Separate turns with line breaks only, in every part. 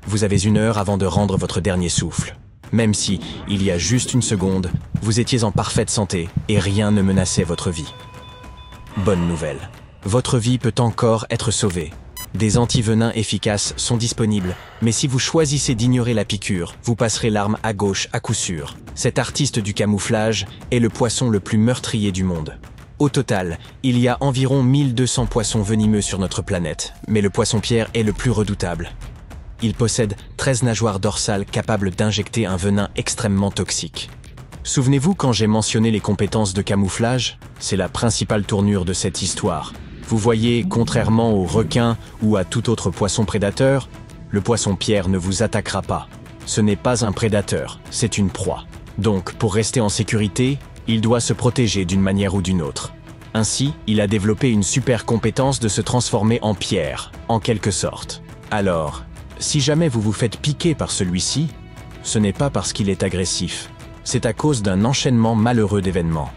Vous avez 1 heure avant de rendre votre dernier souffle. Même si, il y a juste 1 seconde, vous étiez en parfaite santé et rien ne menaçait votre vie. Bonne nouvelle. Votre vie peut encore être sauvée. Des antivenins efficaces sont disponibles, mais si vous choisissez d'ignorer la piqûre, vous passerez l'arme à gauche à coup sûr. Cet artiste du camouflage est le poisson le plus meurtrier du monde. Au total, il y a environ 1200 poissons venimeux sur notre planète, mais le poisson-pierre est le plus redoutable. Il possède 13 nageoires dorsales capables d'injecter un venin extrêmement toxique. Souvenez-vous quand j'ai mentionné les compétences de camouflage? C'est la principale tournure de cette histoire. Vous voyez, contrairement aux requins ou à tout autre poisson prédateur, le poisson-pierre ne vous attaquera pas. Ce n'est pas un prédateur, c'est une proie. Donc, pour rester en sécurité, il doit se protéger d'une manière ou d'une autre. Ainsi, il a développé une super compétence de se transformer en pierre, en quelque sorte. Alors, si jamais vous vous faites piquer par celui-ci, ce n'est pas parce qu'il est agressif. C'est à cause d'un enchaînement malheureux d'événements.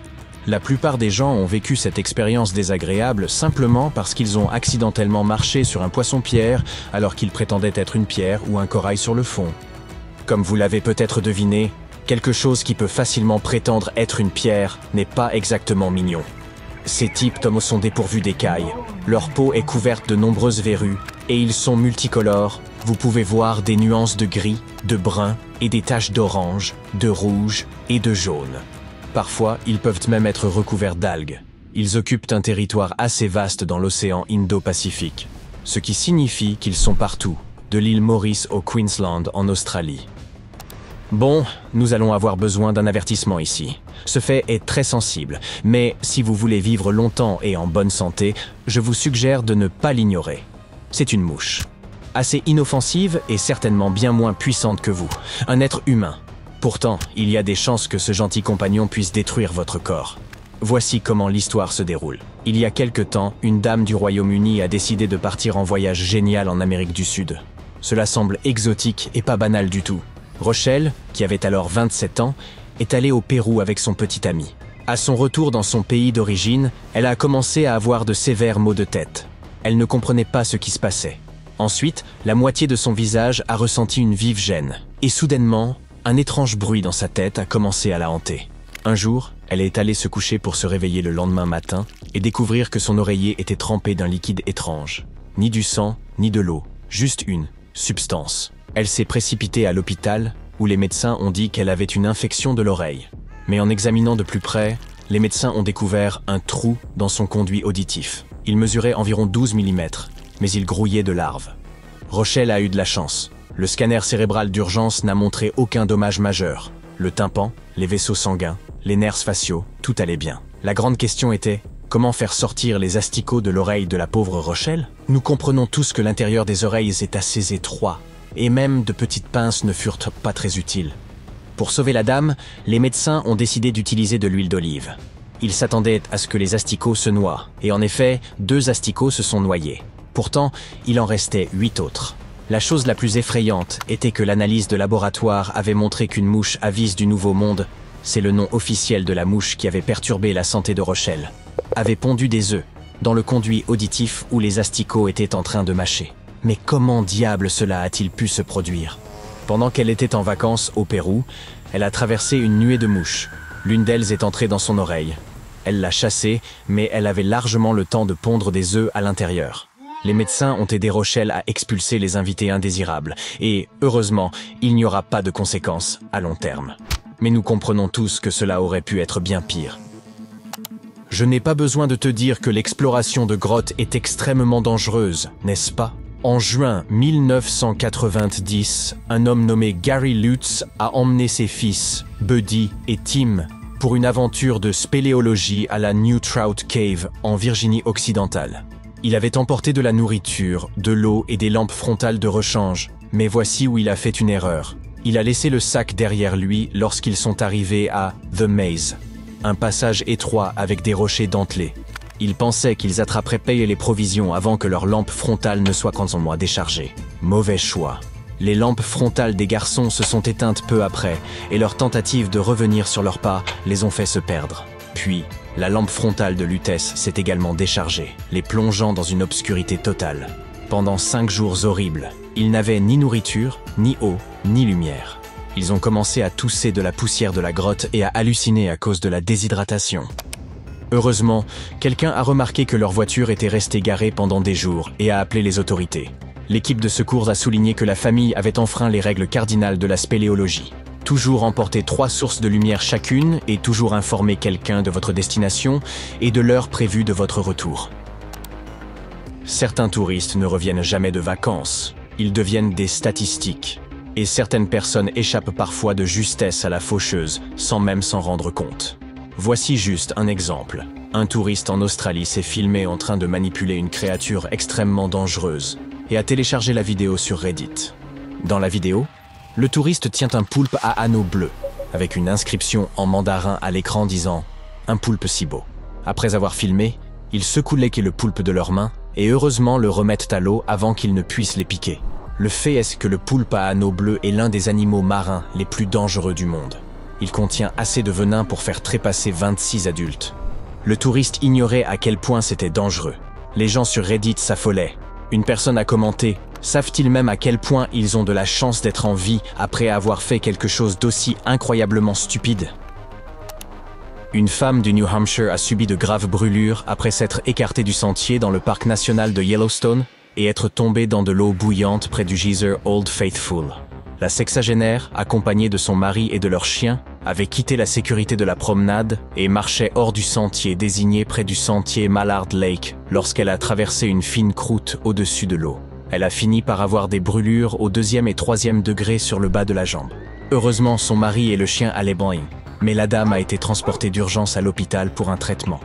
La plupart des gens ont vécu cette expérience désagréable simplement parce qu'ils ont accidentellement marché sur un poisson-pierre alors qu'ils prétendaient être une pierre ou un corail sur le fond. Comme vous l'avez peut-être deviné, quelque chose qui peut facilement prétendre être une pierre n'est pas exactement mignon. Ces types sont dépourvus d'écailles. Leur peau est couverte de nombreuses verrues et ils sont multicolores. Vous pouvez voir des nuances de gris, de brun et des taches d'orange, de rouge et de jaune. Parfois, ils peuvent même être recouverts d'algues. Ils occupent un territoire assez vaste dans l'océan Indo-Pacifique, ce qui signifie qu'ils sont partout, de l'île Maurice au Queensland en Australie. Bon, nous allons avoir besoin d'un avertissement ici. Ce fait est très sensible, mais si vous voulez vivre longtemps et en bonne santé, je vous suggère de ne pas l'ignorer. C'est une mouche. Assez inoffensive et certainement bien moins puissante que vous. Un être humain. Pourtant, il y a des chances que ce gentil compagnon puisse détruire votre corps. Voici comment l'histoire se déroule. Il y a quelque temps, une dame du Royaume-Uni a décidé de partir en voyage génial en Amérique du Sud. Cela semble exotique et pas banal du tout. Rochelle, qui avait alors 27 ans, est allée au Pérou avec son petit ami. À son retour dans son pays d'origine, elle a commencé à avoir de sévères maux de tête. Elle ne comprenait pas ce qui se passait. Ensuite, la moitié de son visage a ressenti une vive gêne. Et soudainement, un étrange bruit dans sa tête a commencé à la hanter. Un jour, elle est allée se coucher pour se réveiller le lendemain matin et découvrir que son oreiller était trempé d'un liquide étrange. Ni du sang, ni de l'eau, juste une substance. Elle s'est précipitée à l'hôpital où les médecins ont dit qu'elle avait une infection de l'oreille. Mais en examinant de plus près, les médecins ont découvert un trou dans son conduit auditif. Il mesurait environ 12 mm, mais il grouillait de larves. Rochelle a eu de la chance. Le scanner cérébral d'urgence n'a montré aucun dommage majeur. Le tympan, les vaisseaux sanguins, les nerfs faciaux, tout allait bien. La grande question était, comment faire sortir les asticots de l'oreille de la pauvre Rochelle? Nous comprenons tous que l'intérieur des oreilles est assez étroit, et même de petites pinces ne furent pas très utiles. Pour sauver la dame, les médecins ont décidé d'utiliser de l'huile d'olive. Ils s'attendaient à ce que les asticots se noient, et en effet, 2 asticots se sont noyés. Pourtant, il en restait 8 autres. La chose la plus effrayante était que l'analyse de laboratoire avait montré qu'une mouche avise du Nouveau Monde, c'est le nom officiel de la mouche qui avait perturbé la santé de Rochelle, avait pondu des œufs dans le conduit auditif où les asticots étaient en train de mâcher. Mais comment diable cela a-t-il pu se produire? Pendant qu'elle était en vacances au Pérou, elle a traversé une nuée de mouches. L'une d'elles est entrée dans son oreille. Elle l'a chassée, mais elle avait largement le temps de pondre des œufs à l'intérieur. Les médecins ont aidé Rochelle à expulser les invités indésirables, et, heureusement, il n'y aura pas de conséquences à long terme. Mais nous comprenons tous que cela aurait pu être bien pire. Je n'ai pas besoin de te dire que l'exploration de grottes est extrêmement dangereuse, n'est-ce pas? En juin 1990, un homme nommé Gary Lutz a emmené ses fils, Buddy et Tim, pour une aventure de spéléologie à la New Trout Cave en Virginie occidentale. Il avait emporté de la nourriture, de l'eau et des lampes frontales de rechange, mais voici où il a fait une erreur. Il a laissé le sac derrière lui lorsqu'ils sont arrivés à The Maze, un passage étroit avec des rochers dentelés. Ils pensaient qu'ils attraperaient les provisions avant que leurs lampes frontales ne soient complètement déchargées. Mauvais choix. Les lampes frontales des garçons se sont éteintes peu après, et leurs tentatives de revenir sur leurs pas les ont fait se perdre. Puis, la lampe frontale de Lutz s'est également déchargée, les plongeant dans une obscurité totale. Pendant 5 jours horribles, Ils n'avaient ni nourriture, ni eau, ni lumière. Ils ont commencé à tousser de la poussière de la grotte et à halluciner à cause de la déshydratation. Heureusement, quelqu'un a remarqué que leur voiture était restée garée pendant des jours et a appelé les autorités. L'équipe de secours a souligné que la famille avait enfreint les règles cardinales de la spéléologie. Toujours emporter 3 sources de lumière chacune et toujours informer quelqu'un de votre destination et de l'heure prévue de votre retour. Certains touristes ne reviennent jamais de vacances. Ils deviennent des statistiques. Et certaines personnes échappent parfois de justesse à la faucheuse, sans même s'en rendre compte. Voici juste un exemple. Un touriste en Australie s'est filmé en train de manipuler une créature extrêmement dangereuse et a téléchargé la vidéo sur Reddit. Dans la vidéo, le touriste tient un poulpe à anneaux bleus, avec une inscription en mandarin à l'écran disant « Un poulpe si beau ». Après avoir filmé, ils secouent l'éc et le poulpe de leurs mains et heureusement le remettent à l'eau avant qu'ils ne puissent les piquer. Le fait est que le poulpe à anneaux bleus est l'un des animaux marins les plus dangereux du monde. Il contient assez de venin pour faire trépasser 26 adultes. Le touriste ignorait à quel point c'était dangereux. Les gens sur Reddit s'affolaient. Une personne a commenté « Savent-ils même à quel point ils ont de la chance d'être en vie après avoir fait quelque chose d'aussi incroyablement stupide ?» Une femme du New Hampshire a subi de graves brûlures après s'être écartée du sentier dans le parc national de Yellowstone et être tombée dans de l'eau bouillante près du geyser Old Faithful. La sexagénaire, accompagnée de son mari et de leur chien, avait quitté la sécurité de la promenade et marchait hors du sentier désigné près du sentier Mallard Lake lorsqu'elle a traversé une fine croûte au-dessus de l'eau. Elle a fini par avoir des brûlures au 2e et 3e degré sur le bas de la jambe. Heureusement, son mari et le chien allaient bien, mais la dame a été transportée d'urgence à l'hôpital pour un traitement.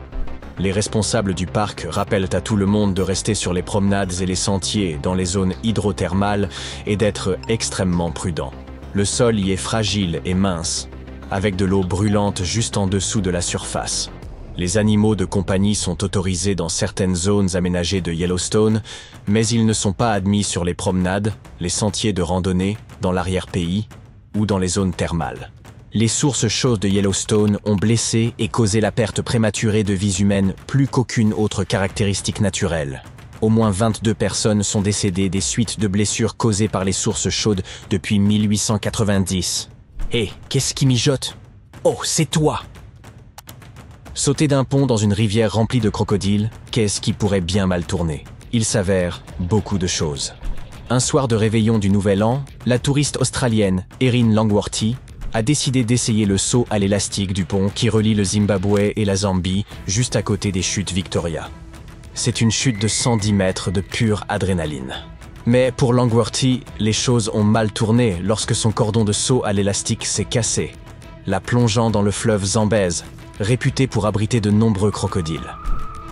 Les responsables du parc rappellent à tout le monde de rester sur les promenades et les sentiers dans les zones hydrothermales et d'être extrêmement prudent. Le sol y est fragile et mince, avec de l'eau brûlante juste en dessous de la surface. Les animaux de compagnie sont autorisés dans certaines zones aménagées de Yellowstone, mais ils ne sont pas admis sur les promenades, les sentiers de randonnée, dans l'arrière-pays ou dans les zones thermales. Les sources chaudes de Yellowstone ont blessé et causé la perte prématurée de vies humaines plus qu'aucune autre caractéristique naturelle. Au moins 22 personnes sont décédées des suites de blessures causées par les sources chaudes depuis 1890. Hé, qu'est-ce qui mijote? Oh, c'est toi! Sauter d'un pont dans une rivière remplie de crocodiles, qu'est-ce qui pourrait bien mal tourner? Il s'avère beaucoup de choses. Un soir de réveillon du Nouvel An, la touriste australienne Erin Langworthy a décidé d'essayer le saut à l'élastique du pont qui relie le Zimbabwe et la Zambie, juste à côté des chutes Victoria. C'est une chute de 110 mètres de pure adrénaline. Mais pour Langworthy, les choses ont mal tourné lorsque son cordon de saut à l'élastique s'est cassé, la plongeant dans le fleuve Zambèze, réputé pour abriter de nombreux crocodiles.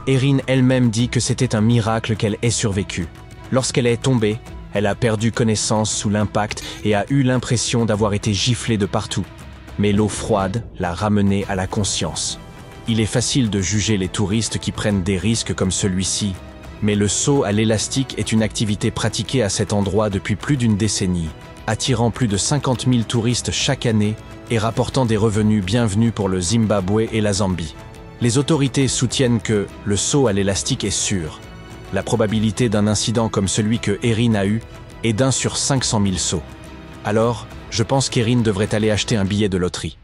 Erin elle-même dit que c'était un miracle qu'elle ait survécu. Lorsqu'elle est tombée, elle a perdu connaissance sous l'impact et a eu l'impression d'avoir été giflée de partout. Mais l'eau froide l'a ramenée à la conscience. Il est facile de juger les touristes qui prennent des risques comme celui-ci, mais le saut à l'élastique est une activité pratiquée à cet endroit depuis plus d'une décennie, attirant plus de 50 000 touristes chaque année et rapportant des revenus bienvenus pour le Zimbabwe et la Zambie. Les autorités soutiennent que le saut à l'élastique est sûr. La probabilité d'un incident comme celui que Erin a eu est d'1 sur 500 000 sauts. Alors, je pense qu'Erin devrait aller acheter un billet de loterie.